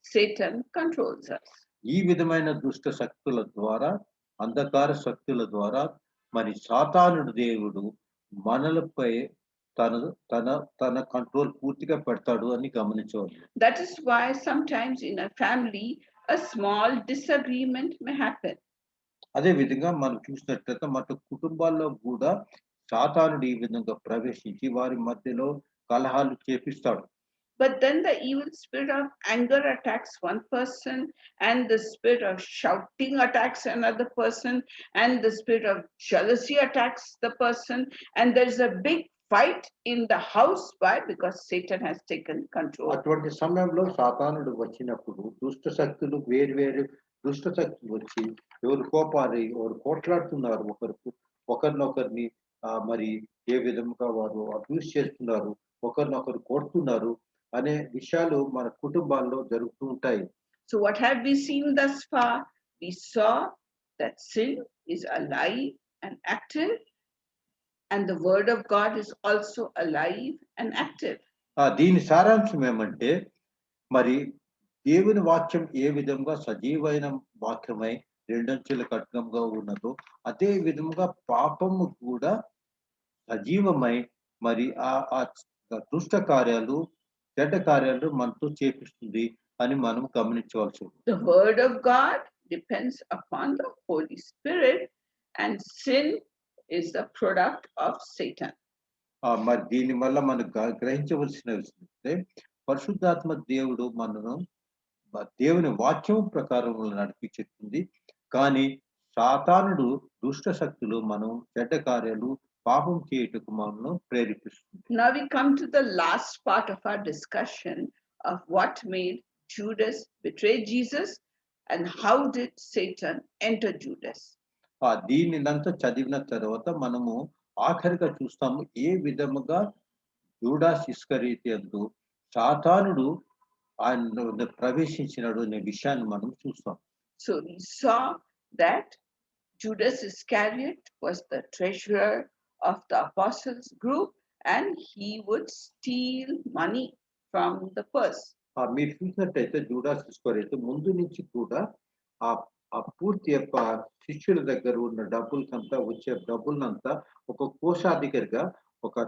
Satan controls us. ఈ విధమైన దుష్ట శక్తుల ద్వారా, అంధకార శక్తుల ద్వారా మరి సాతానుడు దేవుడు మనలపై తన కంట్రోల్ పూర్తిగా పెడతాడు అని గమనించవచ్చు. That is why sometimes in a family a small disagreement may happen. అదే విధంగా మనం చూసినట్లయితే మన కుటుంబాల్లో కూడా సాతానుడు ఈ విధంగా ప్రవేశించి వారి మధ్యలో కలహాలు చేపిస్తాడు. But then the evil spirit of anger attacks one person, and the spirit of shouting attacks another person, and the spirit of jealousy attacks the person, and there is a big fight in the house. Why? Because Satan has taken control. అటువంటి సమయంలో సాతానుడు వచ్చినప్పుడు దుష్ట శక్తులు వేరు దుష్ట శక్తులు వచ్చి ఎవరు కోపాలి, ఎవరు పోట్లాడుతున్నారు, ఒకరినొకరిని మరి ఏ విధంగా వారు అబ్యూస్ చేస్తున్నారు, ఒకరినొకరు కొడుతున్నారు అనే విషయాలు మన కుటుంబాల్లో జరుగుతూ ఉంటాయి. So what have we seen thus far? We saw that sin is alive and active, and the word of God is also alive and active. దీని సారాంశం ఏమంటే, మరి దేవుని వాక్యం ఏ విధంగా సజీవమైన వాక్యమై రెండంచెల ఖడ్గంగా ఉన్నదో అదే విధంగా పాపము కూడా సజీవమై మరి ఆ దుష్ట కార్యాలు చెడ్డ కార్యాలు మనతో చేపిస్తుంది అని మనం గమనించవలసి ఉంది. The word of God depends upon the Holy Spirit, and sin is the product of Satan. మరి దీని వల్ల మనం గ్రహించవలసిన పరిశుద్ధాత్మ దేవుడు మనను దేవుని వాక్యం ప్రకారం నడిపించేస్తుంది. కానీ సాతానుడు దుష్ట శక్తులు మనం చెడ్డ కార్యాలు పాపం చేయుటకు మనల్ని ప్రేరేపిస్తుంది. Now we come to the last part of our discussion of what made Judas betray Jesus and how did Satan enter Judas. దీనినంతా చదివిన తర్వాత మనము ఆఖరిగా చూస్తాము ఏ విధముగా యూదాసు ఇస్కరియోతు యందు సాతానుడు ఆయన ప్రవేశించినాడు అనే విషయాన్ని మనం చూస్తాం. So we saw that Judas Iscariot was the treasurer of the apostles group, and he would steal money from the purse. మీరు చూసినట్టయితే యూదాసు ఇస్కరియోతు ముందు నుంచి కూడా ఆ పూర్తి శిష్యుల దగ్గర ఉన్న వచ్చే డబ్బులంతా ఒక కోశాధికారిగా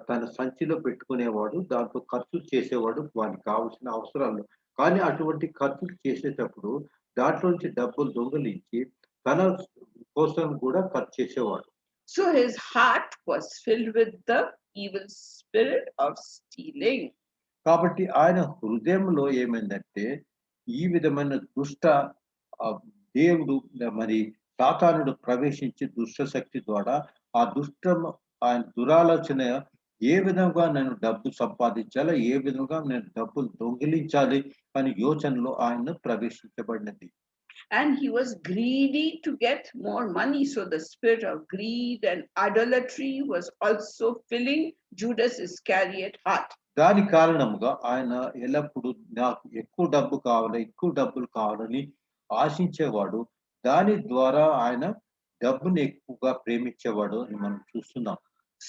తన సంచిలో పెట్టుకునేవాడు, దాంట్లో ఖర్చులు చేసేవాడు వానికి కావాల్సిన అవసరాలు. కానీ అటువంటి ఖర్చులు చేసేటప్పుడు దాంట్లోంచి డబ్బులు దొంగిలించి తన కోసం కూడా ఖర్చు చేసేవాడు. So his heart was filled with the evil spirit of stealing. కాబట్టి ఆయన హృదయంలో ఏమైందంటే ఈ విధమైన దుష్ట దేవుడు మరి సాతానుడు ప్రవేశించి దుష్ట శక్తి ద్వారా ఆ ఆయన దురాలోచన ఏ విధంగా నేను డబ్బు సంపాదించాలి, ఏ విధంగా నేను డబ్బులు దొంగిలించాలి అని యోచనలో ఆయన ప్రవేశించబడినది. And he was greedy to get more money. So the spirit of greed and idolatry was also filling Judas Iscariot heart. దాని కారణముగా ఆయన ఎల్లప్పుడూ నాకు ఎక్కువ డబ్బులు కావాలని ఆశించేవాడు. దాని ద్వారా ఆయన డబ్బుని ఎక్కువగా ప్రేమించేవాడు అని మనం చూస్తున్నాం.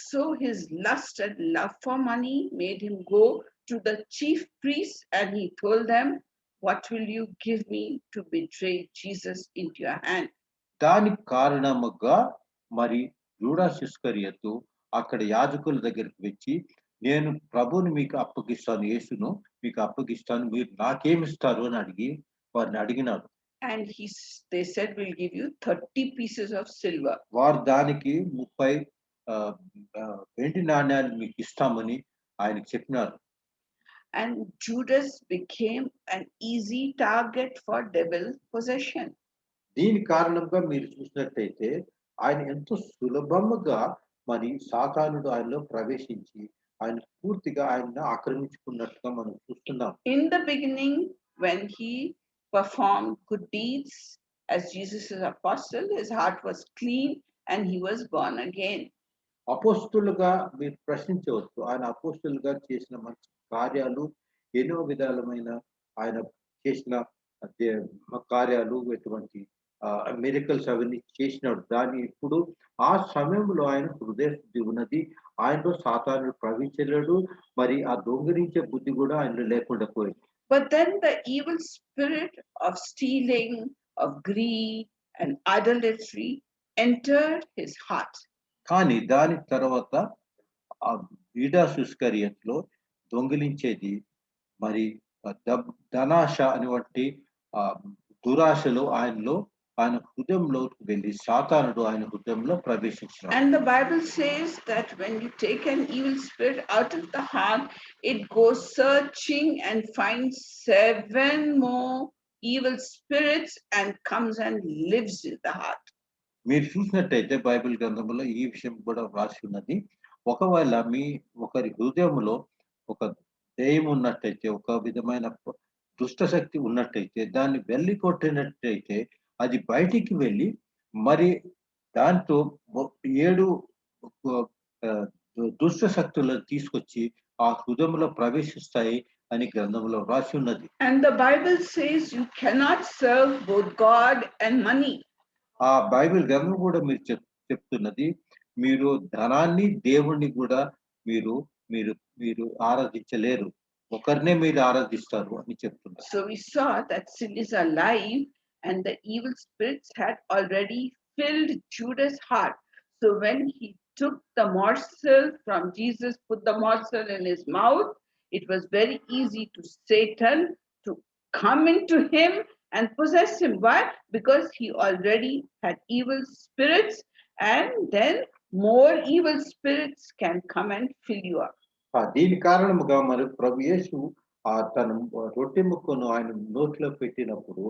So his lust and love for money made him go to the chief priests and he told them, "What will you give me to betray Jesus into your hand?" దాని కారణముగా మరి యూదాసు ఇస్కరియోతు అక్కడ యాజకుల దగ్గరికి వచ్చి, నేను ప్రభువుని మీకు అప్పగిస్తాను, యేసును మీకు అప్పగిస్తాను, మీరు నాకేమిస్తారు అని వారిని అడిగినాడు. And they said, "We'll give you 30 pieces of silver." వారు దానికి 30 వెండి నాణ్యాలు మీకు ఇస్తామని ఆయనకు చెప్పినారు. And Judas became an easy target for devil possession. దీని కారణంగా మీరు చూసినట్లయితే ఆయన ఎంతో సులభముగా మరి సాతానుడు ఆయనలో ప్రవేశించి ఆయన పూర్తిగా ఆయన్ని ఆక్రమించుకున్నట్టుగా మనం చూస్తున్నాం. In the beginning, when he performed good deeds as Jesus' apostle, his heart was clean and he was born again. అపోస్తులుగా మీరు ప్రశ్నించవచ్చు, ఆయన అపోస్తులుగా చేసిన మంచి కార్యాలు ఎన్నో విధాలమైన ఆయన చేసిన కార్యాలు ఎటువంటి మిరకల్స్ అవన్నీ చేసినాడు. దాన్ని ఇప్పుడు ఆ సమయంలో ఆయన హృదయ శుద్ధి ఉన్నది, ఆయనలో సాతానుడు ప్రవేశించలేడు, మరి ఆ దొంగిలించే బుద్ధి కూడా ఆయనలో లేకుండా పోయింది. But then the evil spirit of stealing, of greed and idolatry entered his heart. కానీ దాని తర్వాత ఆ యూదాసు ఇస్కరియోతులో దొంగిలించేది మరి ధనాశ అనేటువంటి దురాశలు ఆయన హృదయంలోకి వెళ్ళి సాతానుడు ఆయన హృదయంలో ప్రవేశించాడు. And the Bible says that when you take an evil spirit out of the heart, it goes searching and finds 7 more evil spirits and comes and lives in the heart. మీరు చూసినట్టయితే బైబిల్ గ్రంథంలో ఈ విషయం కూడా రాసి ఉన్నది. ఒకవేళ ఒకరి హృదయంలో ఒక దెయ్యం ఉన్నట్టయితే, ఒక విధమైన దుష్ట శక్తి ఉన్నట్టయితే, దాన్ని వెళ్ళి కొట్టినట్టయితే అది బయటికి వెళ్ళి మరి దాంతో 7 దుష్ట శక్తులను తీసుకొచ్చి ఆ హృదయంలో ప్రవేశిస్తాయి అని గ్రంథంలో రాసి ఉన్నది. And the Bible says you cannot serve both God and money. ఆ బైబిల్ గ్రంథం కూడా మీరు చెప్తున్నది, మీరు ధనాన్ని దేవుణ్ణి కూడా మీరు మీరు మీరు ఆరాధించలేరు, ఒకరినే మీరు ఆరాధిస్తారు అని చెప్తున్నారు. So we saw that sin is alive and the evil spirits had already filled Judas' heart. So when he took the morsel from Jesus, put the morsel in his mouth, it was very easy to Satan to come into him and possess him. Why? Because he already had evil spirits, and then more evil spirits can come and fill you up. దీని కారణముగా మరి ప్రభు యేసు తన రొట్టె ముక్కను ఆయన నోట్లో పెట్టినప్పుడు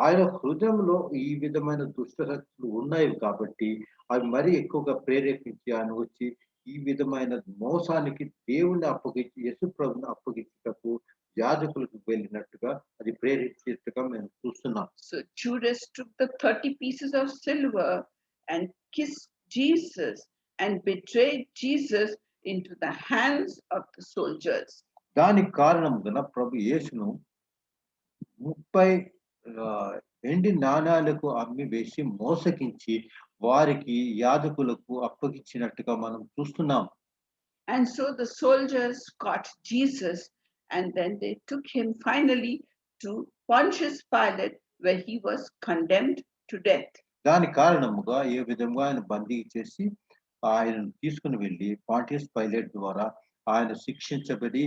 ఆయన హృదయంలో ఈ విధమైన దుష్ట శక్తులు ఉన్నాయి కాబట్టి అవి మరీ ఎక్కువగా ప్రేరేపించి ఆయన వచ్చి ఈ విధమైన మోసానికి దేవుణ్ణి అప్పగించి యేసు ప్రభుని అప్పగించుటకు యాజకులకు వెళ్ళినట్టుగా అది ప్రేరేపించేట్టుగా మేము చూస్తున్నాం. So Judas took the 30 pieces of silver and kissed Jesus and betrayed Jesus into the hands of the soldiers. దానికి కారణంగా ప్రభు యేసును 30 వెండి నాణాలకు అమ్మి వేసి మోసగించి వారికి యాజకులకు అప్పగించినట్టుగా మనం చూస్తున్నాం. And so the soldiers caught Jesus and then they took him finally to Pontius Pilate, where he was condemned to death. దాని కారణముగా ఏ విధంగా ఆయన బందీ చేసి ఆయనను తీసుకుని వెళ్ళి పాంటియస్ పైలట్ ద్వారా ఆయన శిక్షించబడి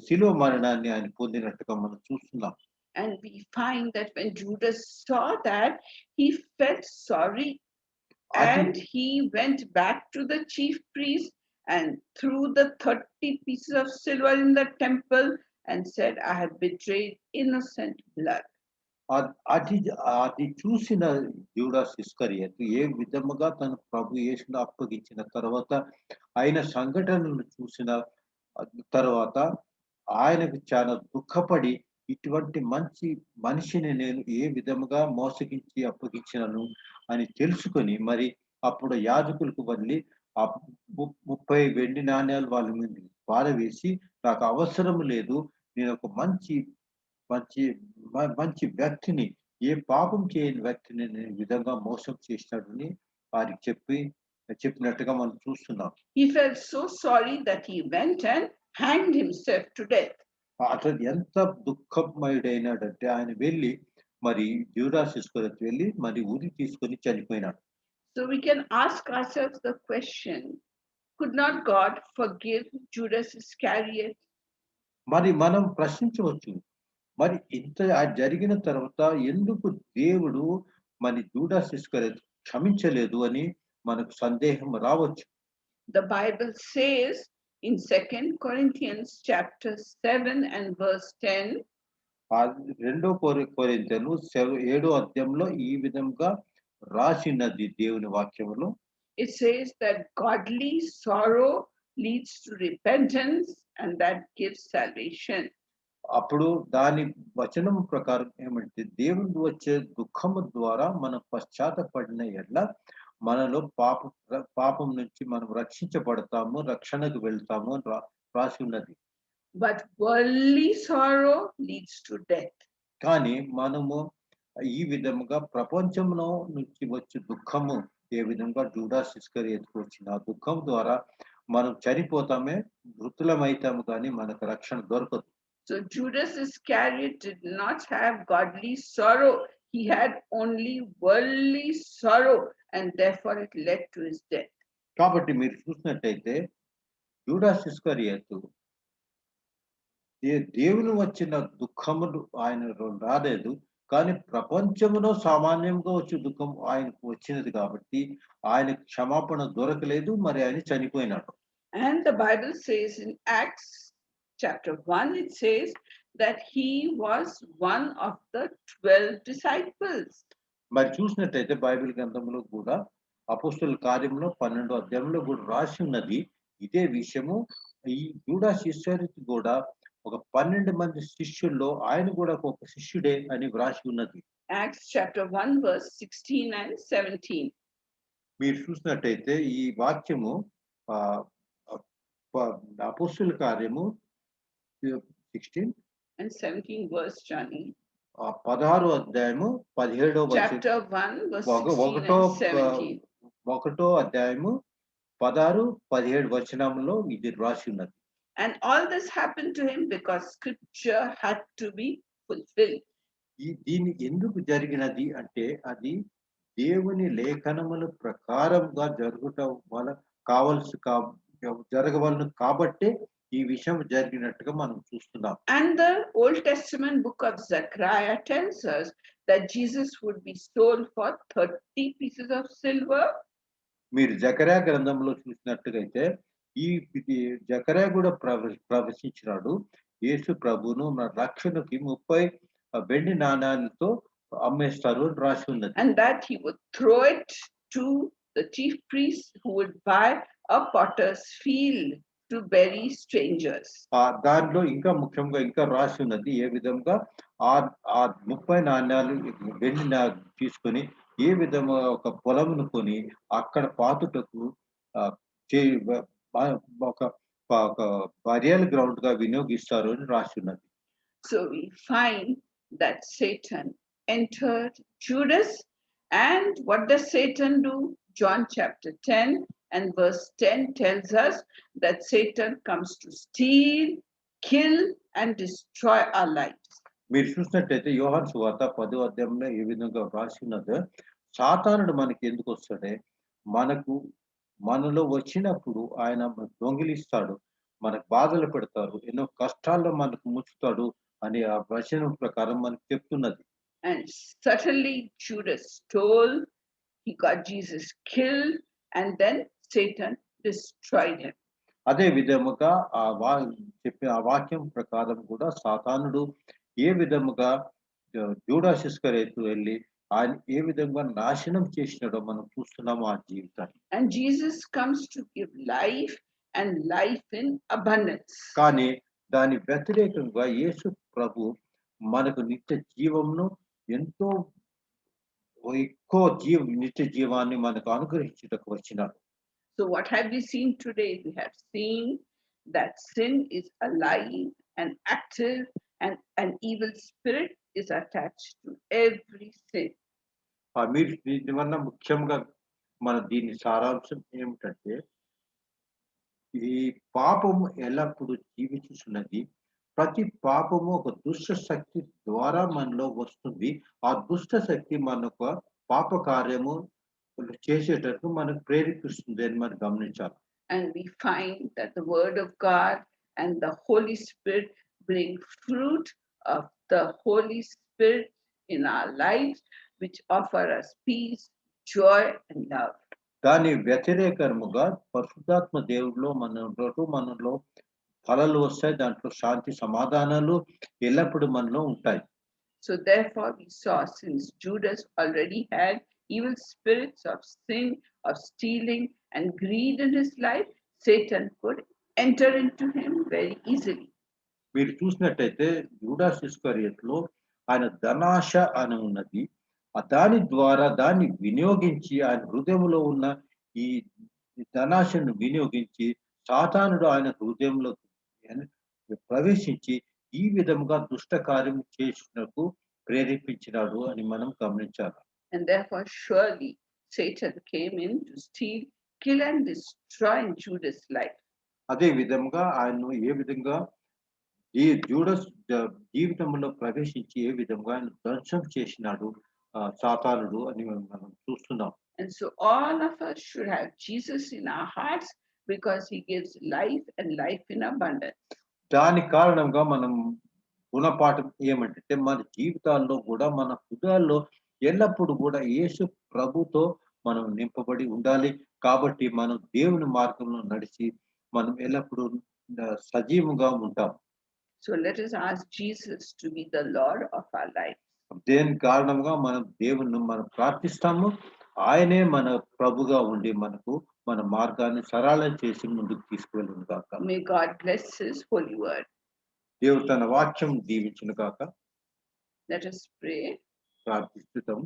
శిలువ మరణాన్ని ఆయన పొందినట్టుగా మనం చూస్తున్నాం. And we find that when Judas saw that, he felt sorry అది and he went back to the chief priest and threw the 30 pieces of silver in the temple and said, I have betrayed innocent blood. అది అది చూసిన Eudes ఇస్కరియోతు ఏ విధముగా తన ప్రభు యేసును అప్పగించిన తర్వాత అయిన సంఘటనలను చూసిన తర్వాత ఆయనకు చాలా దుఃఖపడి ఇటువంటి మంచి మనిషిని నేను ఏ విధముగా మోసగించి అప్పగించినను అని తెలుసుకొని మరి అప్పుడు యాజకులకు వెళ్ళి ఆ 30 వెండి నాణ్యాలు వాళ్ళ మీద పారవేసి నాకు అవసరం లేదు, నేను ఒక మంచి మంచి మంచి వ్యక్తిని, ఏ పాపం చేయని వ్యక్తిని నేను ఈ విధంగా మోసం చేసినాడని వారికి చెప్పినట్టుగా మనం చూస్తున్నాం. He felt so sorry that he went and hanged himself to death. అతను ఎంత దుఃఖమయుడైనాడంటే ఆయన వెళ్ళి మరి యూదాస్ ఇస్కరియోతు వెళ్ళి మరి ఉరి తీసుకొని చనిపోయినాడు. So we can ask ourselves the question, could not God forgive Judas Iscariot? మరి మనం ప్రశ్నించవచ్చు, మరి ఇంత జరిగిన తర్వాత ఎందుకు దేవుడు మరి యూదాస్ ఇస్కరియోతు క్షమించలేదు అని మనకు సందేహం రావచ్చు. The Bible says in 2 Corinthians chapter 7 and verse 10, ఆ 2 కొరింథీయులు 7వ అధ్యాయంలో ఈ విధంగా రాసినది దేవుని వాక్యములో. it says that godly sorrow leads to repentance and that gives salvation. అప్పుడు దాని వచనం ప్రకారం ఏమంటే దేవుని వచ్చే దుఃఖము ద్వారా మనం పశ్చాత్తపడిన ఎడల మనలో పాపం నుంచి మనం రక్షించబడతాము, రక్షణకు వెళ్తాము అని రాసి ఉన్నది. But worldly sorrow leads to death. కానీ మనము ఈ విధముగా ప్రపంచంలో నుంచి వచ్చే దుఃఖము ఏ విధంగా యూదాస్ ఇస్కరియోతుకు వచ్చిన ఆ దుఃఖం ద్వారా మనం చనిపోతామే, మృతులమైతాము, కానీ మనకు రక్షణ దొరకదు. So Judas Iscariot did not have godly sorrow. He had only worldly sorrow and therefore it led to his death. కాబట్టి మీరు చూసినట్టయితే యూదాస్ ఇస్కరియోతు దేవుని వచ్చిన దుఃఖములు ఆయన రాలేదు, కానీ ప్రపంచంలో సామాన్యంగా వచ్చే దుఃఖం ఆయనకు వచ్చినది కాబట్టి ఆయనకు క్షమాపణ దొరకలేదు, మరి ఆయన చనిపోయినాడు. And the Bible says in Acts chapter 1, it says that he was one of the 12 disciples. మరి చూసినట్టయితే బైబిల్ గ్రంథంలో కూడా అపోస్తలుల కార్యంలో 12వ అధ్యాయంలో కూడా రాసి ఉన్నది ఇదే విషయము. ఈ యూదాస్ ఇస్కరియోతు కూడా ఒక 12 మంది శిష్యుల్లో ఆయన కూడా ఒక శిష్యుడే అని వ్రాసి ఉన్నది. Acts chapter 1 verse 16 and 17. మీరు చూసినట్టయితే ఈ వాక్యము అపోస్తలుల కార్యము 16 and 17 verse, Johnny. 16వ అధ్యాయము 17వ Chapter 1 verse 16 and 17. 1వ అధ్యాయము 16, 17 వచనంలో ఇది రాసి ఉన్నది. And all this happened to him because scripture had to be fulfilled. దీని ఎందుకు జరిగినది అంటే అది దేవుని లేఖనముల ప్రకారంగా జరుగుట వల్ల జరగవలను కాబట్టే ఈ విషయం జరిగినట్టుగా మనం చూస్తున్నాం. And the Old Testament book of Zechariah tells us that Jesus would be sold for 30 pieces of silver. మీరు జకర్యా గ్రంథంలో చూసినట్టుగైతే ఈ జకర్యా కూడా ప్రవచించినాడు, యేసు ప్రభును మన రక్షణకి 30 వెండి నాణాలతో అమ్మేస్తారు అని రాసి ఉన్నది. And that he would throw it to the chief priests who would buy a potter's field to bury strangers. దానిలో ఇంకా ముఖ్యంగా ఇంకా రాసి ఉన్నది ఏ విధంగా ఆ 30 నాణ్యాలు వెండి తీసుకొని ఏ విధంగా ఒక పొలమును కొని అక్కడ పాతుటకు ఒక బరియల్ గ్రౌండ్ గా వినియోగిస్తారు అని రాసి ఉన్నది. So we find that Satan entered Judas, and what does Satan do? John chapter 10 and verse 10 tells us that Satan comes to steal, kill and destroy our lives. మీరు చూసినట్టయితే యోహాను సువార్త 10వ అధ్యాయంలో ఏ విధంగా రాసి ఉన్నదో, సాతానుడు మనకి ఎందుకు వస్తాడే, మనకు మనలో వచ్చినప్పుడు ఆయన దొంగిలిస్తాడు, మనకు బాధలు పెడతారు, ఎన్నో కష్టాల్లో మనకు ముంచుతాడు అని ఆ వచనం ప్రకారం మనకు చెప్తున్నది. And certainly Judas stole, he got Jesus killed, and then Satan destroyed him. అదే విధముగా చెప్పే ఆ వాక్యం ప్రకారం కూడా సాతానుడు ఏ విధముగా జూడాస్ ఇస్కరియోతు వెళ్ళి ఆయన ఏ విధంగా నాశనం చేసినాడో మనం చూస్తున్నాము ఆ జీవితాన్ని. And Jesus comes to give life and life in abundance. కానీ దాని వ్యతిరేకంగా యేసు ప్రభు మనకు నిత్య జీవంను ఎంతో ఎక్కువ నిత్య జీవాన్ని మనకు అనుగ్రహించుటకు వచ్చినాడు. So what have we seen today? We have seen that sin is alive and active, and an evil spirit is attached to every sin. మీరు దీనివల్ల ముఖ్యంగా మన దీని సారాంశం ఏమిటంటే ఈ పాపము ఎల్లప్పుడూ జీవించుచున్నది. ప్రతి పాపము ఒక దుష్ట శక్తి ద్వారా మనలో వస్తుంది. ఆ దుష్ట శక్తి మనకు పాప కార్యము చేసేటట్టు మనకు ప్రేరేపిస్తుంది అని మనం గమనించాలి. And we find that the word of God and the Holy Spirit bring fruit of the Holy Spirit in our lives, which offer us peace, joy, and love. దాని వ్యతిరేకముగా పరిశుద్ధాత్మ దేవుడిలో మనలో ఫలాలు వస్తాయి. దాంట్లో శాంతి సమాధానాలు ఎల్లప్పుడూ మనలో ఉంటాయి. So therefore we saw, since Judas already had evil spirits of sin, of stealing and greed in his life, Satan could enter into him very easily. మీరు చూసినట్టయితే యూదాస్ ఇస్కరియోతులో ఆయన ధనాశ అని ఉన్నది. దాని ద్వారా దాన్ని వినియోగించి ఆయన హృదయంలో ఉన్న ఈ ధనాశను వినియోగించి సాతానుడు ఆయన హృదయంలో ప్రవేశించి ఈ విధముగా దుష్ట కార్యం చేసినకు ప్రేరేపించినాడు అని మనం గమనించాలి. And therefore surely Satan came in to steal, kill and destroy in Judas' life. అదే విధంగా ఆయన ఏ విధంగా ఈ జూడస్ జీవితంలో ప్రవేశించి ఏ విధంగా ఆయన ధ్వంసం చేసినాడు సాతానుడు అని మనం చూస్తున్నాం. And so all of us should have Jesus in our hearts, because he gives life and life in abundance. దాని కారణంగా మనం గుణపాఠం ఏమంటే మన జీవితాల్లో కూడా మన హృదయాల్లో ఎల్లప్పుడూ కూడా యేసు ప్రభుతో మనం నింపబడి ఉండాలి. కాబట్టి మనం దేవుని మార్గంలో నడిచి మనం ఎల్లప్పుడూ సజీవంగా ఉంటాం. So let us ask Jesus to be the Lord of our life. దేని కారణంగా మనం దేవుని మనం ప్రార్థిస్తాము. ఆయనే మన ప్రభుగా ఉండి మనకు మన మార్గాన్ని సరళం చేసి ముందుకు తీసుకువెళ్ళును గాక. May God bless his holy word. దేవుడు తన వాక్యం దీవించును గాక. Let us pray. ప్రార్థిస్తున్నాం.